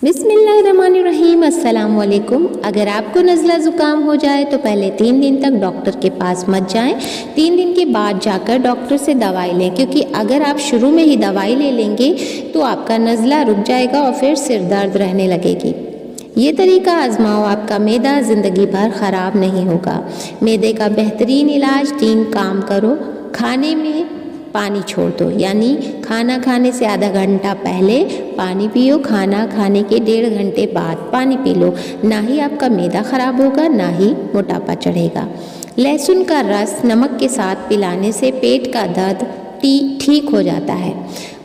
बिस्मिल्लाहिर्रहमानिर्रहीम। अस्सलाम वालेकुम। अगर आपको नज़ला ज़ुकाम हो जाए तो पहले 3 दिन तक डॉक्टर के पास मत जाएं। 3 दिन के बाद जाकर डॉक्टर से दवाई लें, क्योंकि अगर आप शुरू में ही दवाई ले लेंगे तो आपका नज़ला रुक जाएगा और फिर सिर दर्द रहने लगेगी। ये तरीका आजमाओ, आपका मैदा ज़िंदगी भर ख़राब नहीं होगा। मैदे का बेहतरीन इलाज 3 काम करो। खाने में पानी छोड़ दो, यानी खाना खाने से आधा घंटा पहले पानी पियो, खाना खाने के 1.5 घंटे बाद पानी पी लो। ना ही आपका मैदा ख़राब होगा, ना ही मोटापा चढ़ेगा। लहसुन का रस नमक के साथ पिलाने से पेट का दर्द ठीक हो जाता है।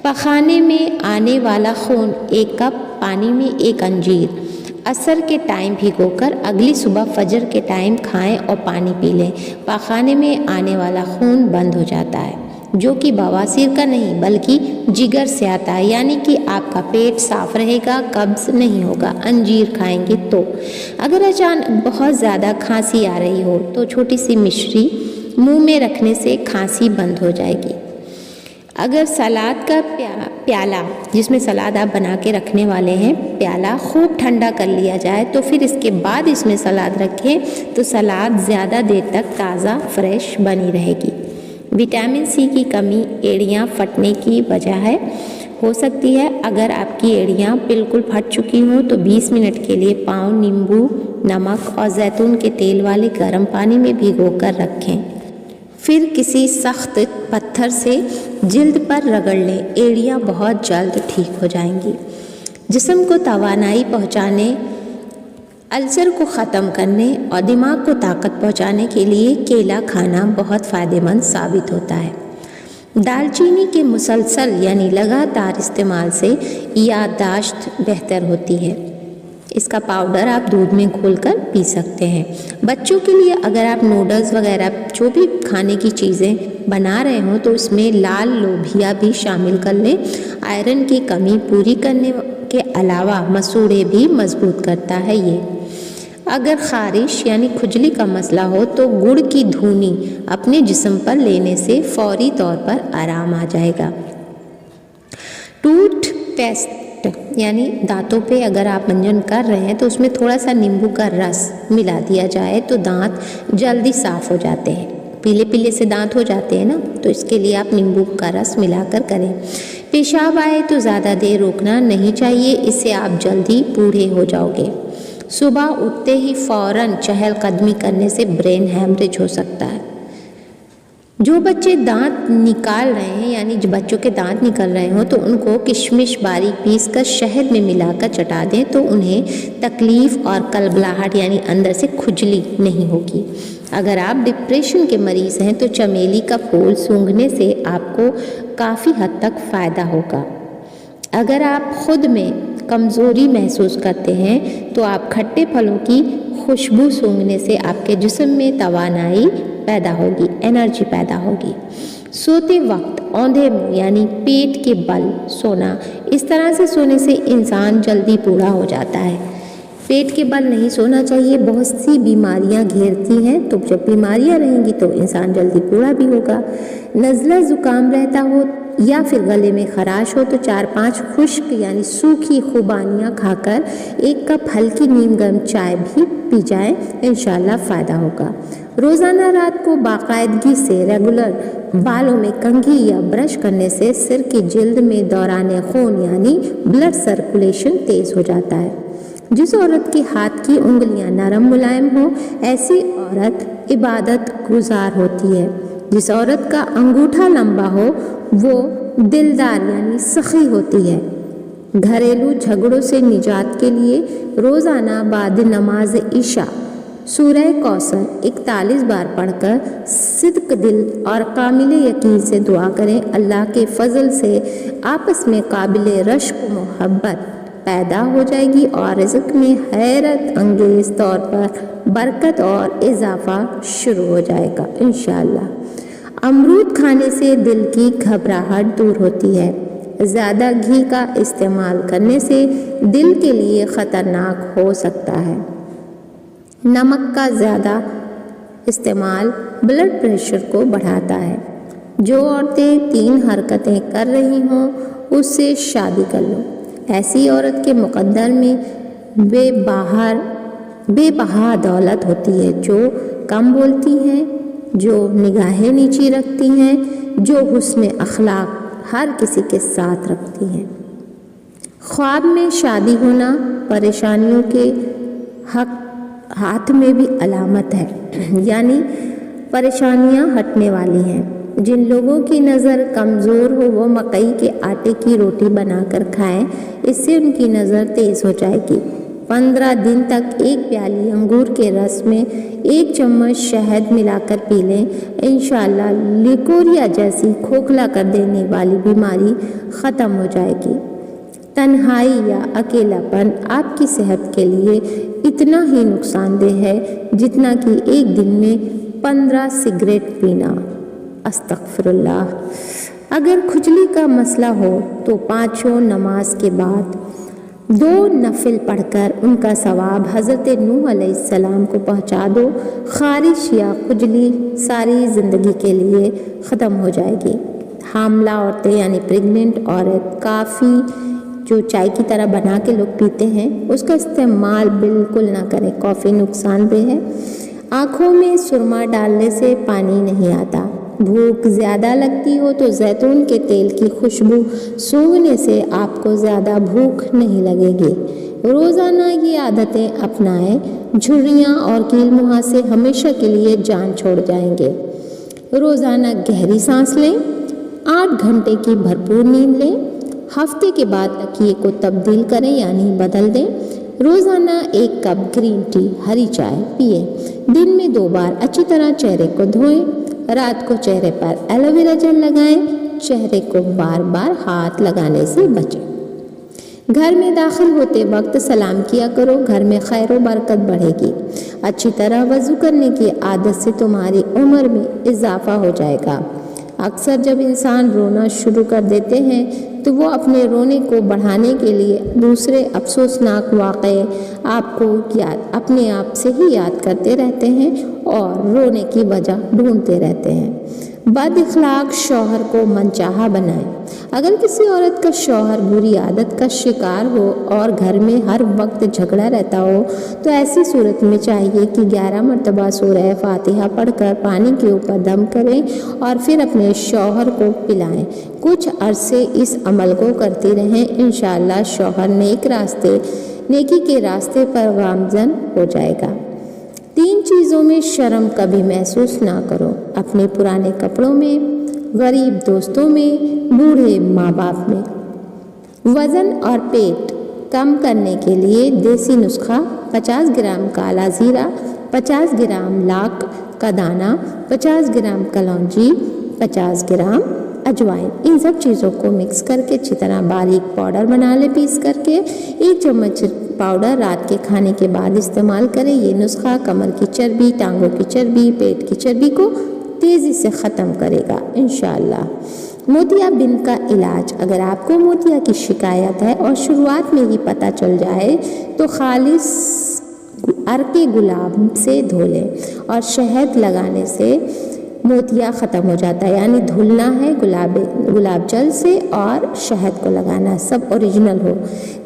पखाने में आने वाला खून 1 कप पानी में 1 अंजीर असर के टाइम भिगोकर अगली सुबह फजर के टाइम खाएं और पानी पी लें। पखाने में आने वाला खून बंद हो जाता है, जो कि बवासीर का नहीं बल्कि जिगर से आता है, यानी कि आपका पेट साफ रहेगा, कब्ज़ नहीं होगा अंजीर खाएंगे तो। अगर अचानक बहुत ज़्यादा खांसी आ रही हो तो छोटी सी मिश्री मुंह में रखने से खांसी बंद हो जाएगी। अगर सलाद का प्याला, जिसमें सलाद आप बना के रखने वाले हैं, प्याला खूब ठंडा कर लिया जाए तो फिर इसके बाद इसमें सलाद रखें तो सलाद ज़्यादा देर तक ताज़ा फ्रेश बनी रहेगी। विटामिन सी की कमी एड़ियाँ फटने की वजह हो सकती है। अगर आपकी एड़ियाँ बिल्कुल फट चुकी हों तो 20 मिनट के लिए पाँव नींबू, नमक और जैतून के तेल वाले गर्म पानी में भिगोकर रखें। फिर किसी सख्त पत्थर से जिल्द पर रगड़ लें, एड़ियाँ बहुत जल्द ठीक हो जाएंगी। जिस्म को तवानाई पहुँचाने, अल्सर को ख़त्म करने और दिमाग को ताकत पहुँचाने के लिए केला खाना बहुत फ़ायदेमंद साबित होता है। दालचीनी के मुसलसल यानी लगातार इस्तेमाल से याददाश्त बेहतर होती है। इसका पाउडर आप दूध में घोलकर पी सकते हैं। बच्चों के लिए अगर आप नूडल्स वगैरह जो भी खाने की चीज़ें बना रहे हो तो उसमें लाल लोबिया भी शामिल कर लें। आयरन की कमी पूरी करने के अलावा मसूड़े भी मजबूत करता है ये। अगर ख़ारिश यानी खुजली का मसला हो तो गुड़ की धूनी अपने जिस्म पर लेने से फौरी तौर पर आराम आ जाएगा। टूथपेस्ट यानी दांतों पे अगर आप मंजन कर रहे हैं तो उसमें थोड़ा सा नींबू का रस मिला दिया जाए तो दांत जल्दी साफ़ हो जाते हैं। पीले पीले से दांत हो जाते हैं ना, तो इसके लिए आप नींबू का रस मिलाकर करें। पेशाब आए तो ज़्यादा देर रोकना नहीं चाहिए, इससे आप जल्दी बूढ़े हो जाओगे। सुबह उठते ही फ़ौरन चहलकदमी करने से ब्रेन हैमरेज हो सकता है। जो बच्चे दांत निकाल रहे हैं, यानी जो बच्चों के दांत निकल रहे हों, तो उनको किशमिश बारीक पीसकर शहद में मिलाकर चटा दें तो उन्हें तकलीफ़ और कलबलाहट यानी अंदर से खुजली नहीं होगी। अगर आप डिप्रेशन के मरीज़ हैं तो चमेली का फूल सूंघने से आपको काफ़ी हद तक फ़ायदा होगा। अगर आप खुद में कमज़ोरी महसूस करते हैं तो आप खट्टे फलों की खुशबू सूंघने से आपके जिस्म में तवानाई पैदा होगी, एनर्जी पैदा होगी। सोते वक्त औंधे मुँह यानी पेट के बल सोना, इस तरह से सोने से इंसान जल्दी बूढ़ा हो जाता है। पेट के बल नहीं सोना चाहिए, बहुत सी बीमारियां घेरती हैं, तो जब बीमारियां रहेंगी तो इंसान जल्दी बूढ़ा भी होगा। नज़ला ज़ुकाम रहता हो या फिर गले में खराश हो तो 4-5 खुश्क यानी सूखी खुबानियाँ खाकर 1 कप हल्की नीम गर्म चाय भी पी जाए, इंशाल्लाह फ़ायदा होगा। रोज़ाना रात को बाकायदगी से रेगुलर बालों में कंघी या ब्रश करने से सिर की जिल्द में दौरान खून यानी ब्लड सर्कुलेशन तेज़ हो जाता है। जिस औरत के हाथ की उंगलियां नरम मुलायम हो, ऐसी औरत इबादत गुजार होती है। जिस औरत का अंगूठा लंबा हो वो दिलदार यानी सखी होती है। घरेलू झगड़ों से निजात के लिए रोज़ाना बाद नमाज इशा सूरह कौसर 41 बार पढ़कर सिद्क दिल और कामिल यकीन से दुआ करें। अल्लाह के फजल से आपस में काबिल रश्क मोहब्बत पैदा हो जाएगी और रिज़्क़ में हैरत अंगेज़ तौर पर बरकत और इजाफा शुरू हो जाएगा इंशाअल्लाह। अमरूद खाने से दिल की घबराहट दूर होती है। ज़्यादा घी का इस्तेमाल करने से दिल के लिए ख़तरनाक हो सकता है। नमक का ज़्यादा इस्तेमाल ब्लड प्रेशर को बढ़ाता है। जो औरतें 3 हरकतें कर रही हों उससे शादी कर लो। ऐसी औरत के मुकद्दर में बेबहा दौलत होती है, जो कम बोलती हैं, जो निगाहें नीची रखती हैं, जो हुस्न अखलाक हर किसी के साथ रखती हैं। ख्वाब में शादी होना परेशानियों के हाथ में भी अलामत है, यानी परेशानियां हटने वाली हैं। जिन लोगों की नज़र कमज़ोर हो वो मकई के आटे की रोटी बनाकर खाएं, इससे उनकी नज़र तेज़ हो जाएगी। 15 दिन तक एक प्याली अंगूर के रस में 1 चम्मच शहद मिलाकर पी लें। इंशाअल्लाह लिकोरिया जैसी खोखला कर देने वाली बीमारी ख़त्म हो जाएगी। तन्हाई या अकेलापन आपकी सेहत के लिए इतना ही नुकसानदेह है जितना कि एक दिन में 15 सिगरेट पीना। अस्तगफिरुल्लाह। अगर खुजली का मसला हो तो 5 नमाज के बाद 2 नफिल पढ़कर उनका सवाब हज़रत नूह अलैहिस्सलाम को पहुँचा दो। खारिश या खुजली सारी ज़िंदगी के लिए ख़त्म हो जाएगी। हामला औरतें यानी प्रेग्नेंट औरत कॉफ़ी जो चाय की तरह बना के लोग पीते हैं उसका इस्तेमाल बिल्कुल ना करें, कॉफ़ी नुकसानदेह है। आँखों में सुरमा डालने से पानी नहीं आता। भूख ज़्यादा लगती हो तो जैतून के तेल की खुशबू सूंघने से आपको ज़्यादा भूख नहीं लगेगी। रोज़ाना ये आदतें अपनाएं, झुर्रियाँ और कील मुहासे हमेशा के लिए जान छोड़ जाएंगे। रोज़ाना गहरी सांस लें, 8 घंटे की भरपूर नींद लें। हफ्ते के बाद तकिए को तब्दील करें यानी बदल दें। रोज़ाना 1 कप ग्रीन टी हरी चाय पिए। दिन में 2 बार अच्छी तरह चेहरे को धोएं। रात को चेहरे पर एलोवेरा जेल लगाएं। चेहरे को बार बार हाथ लगाने से बचें। घर में दाखिल होते वक्त सलाम किया करो, घर में खैर व बरकत बढ़ेगी। अच्छी तरह वज़ू करने की आदत से तुम्हारी उम्र में इजाफा हो जाएगा। अक्सर जब इंसान रोना शुरू कर देते हैं तो वो अपने रोने को बढ़ाने के लिए दूसरे अफसोसनाक वाक़े आपको अपने आप से ही याद करते रहते हैं और रोने की वजह ढूंढते रहते हैं। बद इखलाक शौहर को मनचाहा बनाएं। अगर किसी औरत का शौहर बुरी आदत का शिकार हो और घर में हर वक्त झगड़ा रहता हो तो ऐसी सूरत में चाहिए कि 11 मरतबा सूरह फातिहा पढ़कर पानी के ऊपर दम करें और फिर अपने शौहर को पिलाएं। कुछ अरसे इस अमल को करती रहें। इंशाअल्लाह शौहर नेकी के रास्ते पर गामज़न हो जाएगा। 3 चीज़ों में शर्म कभी महसूस ना करो, अपने पुराने कपड़ों में, गरीब दोस्तों में, बूढ़े माँ बाप में। वज़न और पेट कम करने के लिए देसी नुस्खा 50 ग्राम काला ज़ीरा, 50 ग्राम लाख का दाना, 50 ग्राम कलौंजी, 50 ग्राम अजवाइन, इन सब चीज़ों को मिक्स करके अच्छी तरह बारीक पाउडर बना ले पीस करके। 1 चम्मच पाउडर रात के खाने के बाद इस्तेमाल करें। ये नुस्खा कमर की चर्बी, टांगों की चर्बी, पेट की चर्बी को तेज़ी से ख़त्म करेगा इंशाअल्लाह। मोतियाबिंद का इलाज। अगर आपको मोतिया की शिकायत है और शुरुआत में ही पता चल जाए तो खालिस अर्के गुलाब से धो लें और शहद लगाने से मोतिया ख़त्म हो जाता है। यानी धुलना है गुलाब जल से और शहद को लगाना, सब ओरिजिनल हो।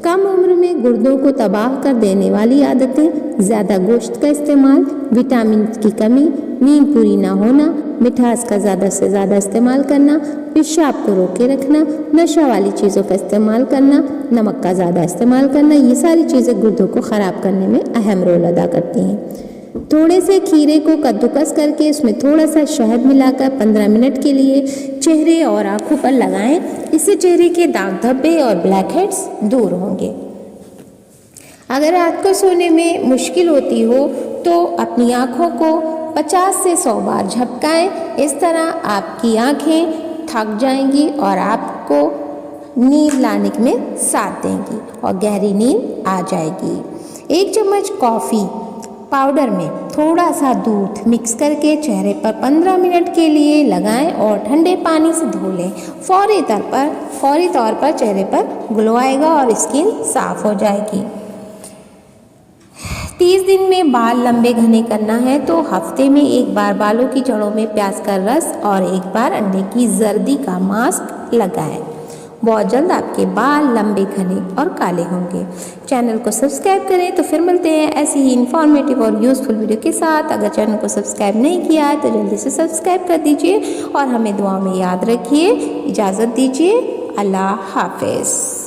कम उम्र में गुर्दों को तबाह कर देने वाली आदतें, ज़्यादा गोश्त का इस्तेमाल, विटामिन की कमी, नींद पूरी ना होना, मिठास का ज़्यादा से ज़्यादा इस्तेमाल करना, पेशाब को रोके रखना, नशा वाली चीज़ों का इस्तेमाल करना, नमक का ज़्यादा इस्तेमाल करना, ये सारी चीज़ें गुर्दों को ख़राब करने में अहम रोल अदा करती हैं। थोड़े से खीरे को कद्दूकस करके उसमें थोड़ा सा शहद मिलाकर 15 मिनट के लिए चेहरे और आँखों पर लगाएं। इससे चेहरे के दाग धब्बे और ब्लैक हेड्स दूर होंगे। अगर रात को सोने में मुश्किल होती हो तो अपनी आँखों को 50 से 100 बार झपकाएं। इस तरह आपकी आँखें थक जाएंगी और आपको नींद लाने में साथ देंगी और गहरी नींद आ जाएगी। 1 चम्मच कॉफ़ी पाउडर में थोड़ा सा दूध मिक्स करके चेहरे पर 15 मिनट के लिए लगाएं और ठंडे पानी से धो लें। फौरी तौर पर चेहरे पर ग्लो आएगा और स्किन साफ हो जाएगी। 30 दिन में बाल लंबे घने करना है तो हफ्ते में 1 बार बालों की जड़ों में प्याज का रस और 1 बार अंडे की जर्दी का मास्क लगाएं। बहुत जल्द आपके बाल लंबे घने और काले होंगे। चैनल को सब्सक्राइब करें। तो फिर मिलते हैं ऐसी ही इन्फॉर्मेटिव और यूज़फुल वीडियो के साथ। अगर चैनल को सब्सक्राइब नहीं किया है तो जल्दी से सब्सक्राइब कर दीजिए और हमें दुआ में याद रखिए। इजाज़त दीजिए। अल्लाह हाफिज़।